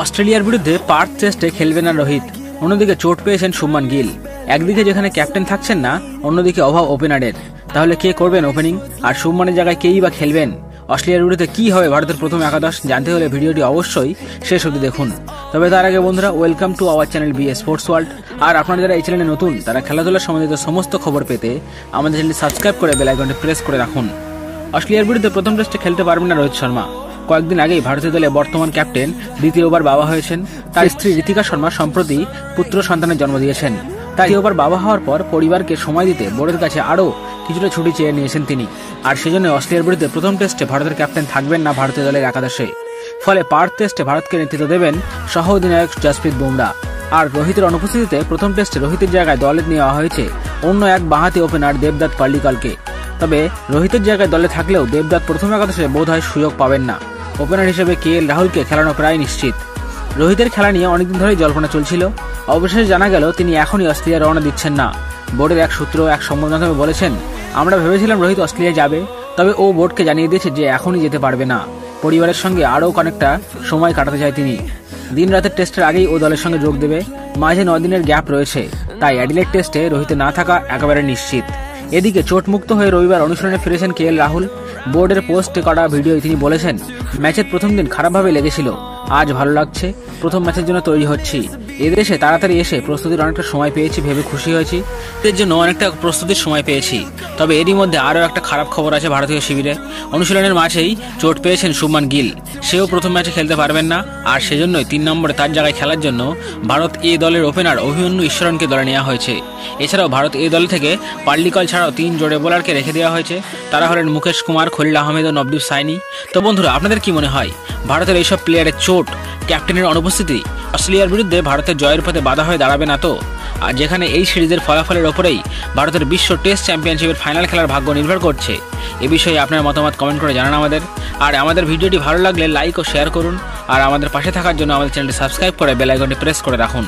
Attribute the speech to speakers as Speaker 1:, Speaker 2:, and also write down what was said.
Speaker 1: অস্ট্রেলিয়ার বিরুদ্ধে পার্থ টেস্টে খেলবেন না রোহিত, অন্যদিকে চোট পেয়েছেন শুভমান গিল। একদিকে যেখানে ক্যাপ্টেন থাকছেন না, অন্যদিকে অভাব ওপেনারের। তাহলে কে করবেন ওপেনিং, আর শুভমানের জায়গায় কেই বা খেলবেন? অস্ট্রেলিয়ার বিরুদ্ধে কি হবে ভারতের প্রথম একাদশ, জানতে হলে ভিডিওটি অবশ্যই শেষ অবধি দেখুন। তবে তার আগে বন্ধুরা, welcome to our channel B sports world. আর আপনারা যারা এই চ্যানেলে নতুন, তারা খেলাধুলার সম্বন্ধিত সমস্ত খবর পেতে আমাদের চ্যানেলটি সাবস্ক্রাইব করে বেল আইকনটি প্রেস করে রাখুন। অস্ট্রেলিয়ার বিরুদ্ধে প্রথম টেস্টে খেলতে পারবেন না রোহিত শর্মা। কয়েকদিন আগেই ভারতীয় দলে বর্তমান ক্যাপ্টেন দ্বিতীয়বার বাবা হয়েছেন। তার স্ত্রী ঋতিকা শর্মা সম্প্রতি পুত্র সন্তানের জন্ম দিয়েছেন। তাই দ্বিতীয়বার বাবা হওয়ার পর পরিবারকে সময় দিতে বোর্ডের কাছে আরও কিছুটা ছুটি চেয়ে নিয়েছেন তিনি। আর সেজন্য অস্ট্রেলিয়ার বিরুদ্ধে প্রথম টেস্টে ভারতের ক্যাপ্টেন থাকবেন না ভারতীয় দলের একাদশে। ফলে পার্থ টেস্টে ভারতকে নেতৃত্ব দেবেন সহ অধিনায়ক জসপ্রীত বুমরা। আর রোহিতের অনুপস্থিতিতে প্রথম টেস্টে রোহিতের জায়গায় দলে নেওয়া হয়েছে অন্য এক বাঁহাতি ওপেনার দেবদত্ত পাল্লিকলকে। তবে রোহিতের জায়গায় দলে থাকলেও দেবদত্ত প্রথম একাদশে বোধহয় সুযোগ পাবেন না। ওপেনার হিসেবে KL রাহুলকে খেলানো প্রায় নিশ্চিত। রোহিতের খেলা নিয়ে অনেকদিন ধরেই জল্পনা চলছিল। অবশেষে জানা গেল তিনি এখনই অস্ট্রেলিয়া রওনা দিচ্ছেন না। বোর্ডের এক সূত্র এক সংবাদ মাধ্যমে বলেছেন, আমরা ভেবেছিলাম রোহিত অস্ট্রেলিয়া যাবে, তবে ও বোর্ডকে জানিয়ে দিয়েছে যে এখনই যেতে পারবে না। পরিবারের সঙ্গে আরও অনেকটা সময় কাটাতে চায় তিনি। দিন রাতের টেস্টের আগেই ও দলের সঙ্গে যোগ দেবে। মাঝে 9 দিনের গ্যাপ রয়েছে, তাই অ্যাডিলেড টেস্টে রোহিতে না থাকা একেবারে নিশ্চিত। এদিকে চোটমুক্ত হয়ে রবিবার অনুশীলনে ফিরেছেন KL রাহুল। বোর্ডের পোস্টে করা ভিডিওয় তিনি বলেছেন, ম্যাচের প্রথম দিন খারাপভাবে লেগেছিল, আজ ভালো লাগছে, প্রথম ম্যাচের জন্য তৈরি হচ্ছি। এদেশে তাড়াতাড়ি এসে প্রস্তুতির অনেকটা সময় পেয়েছি, ভেবে খুশি হয়েছি, এর জন্য অনেকটা প্রস্তুতির সময় পেয়েছি। তবে এরই মধ্যে আরও একটা খারাপ খবর আছে ভারতীয় শিবিরে। অনুশীলনের মাঝেই চোট পেয়েছেন শুভমান গিল। সেও প্রথম ম্যাচে খেলতে পারবেন না। আর সেজন্যই 3 নম্বরে তার জায়গায় খেলার জন্য ভারত এ দলের ওপেনার অভিমন্যু ঈশ্বরনকে দলে নেওয়া হয়েছে। এছাড়াও ভারত এ দল থেকে পাল্লিকল ছাড়াও 3 জোড়ে বোলারকে রেখে দেওয়া হয়েছে। তারা হলেন মুকেশ কুমার, খলিল আহমেদ ও নবদীপ সাইনি। তো বন্ধুরা, আপনাদের কি মনে হয় ভারতের এইসব প্লেয়ারের চোট, ক্যাপ্টেনের অনুপস্থিতি অস্ট্রেলিয়ার বিরুদ্ধে ভারতের জয়ের পথে বাধা হয়ে দাঁড়াবে না তো? আর যেখানে এই সিরিজের ফলাফলের ওপরেই ভারতের বিশ্ব টেস্ট চ্যাম্পিয়নশিপের ফাইনাল খেলার ভাগ্য নির্ভর করছে। এ বিষয়ে আপনার মতামত কমেন্ট করে জানান আমাদের। আর আমাদের ভিডিওটি ভালো লাগলে লাইক ও শেয়ার করুন। আর আমাদের পাশে থাকার জন্য আমাদের চ্যানেলটি সাবস্ক্রাইব করে বেল আইকনটি প্রেস করে রাখুন।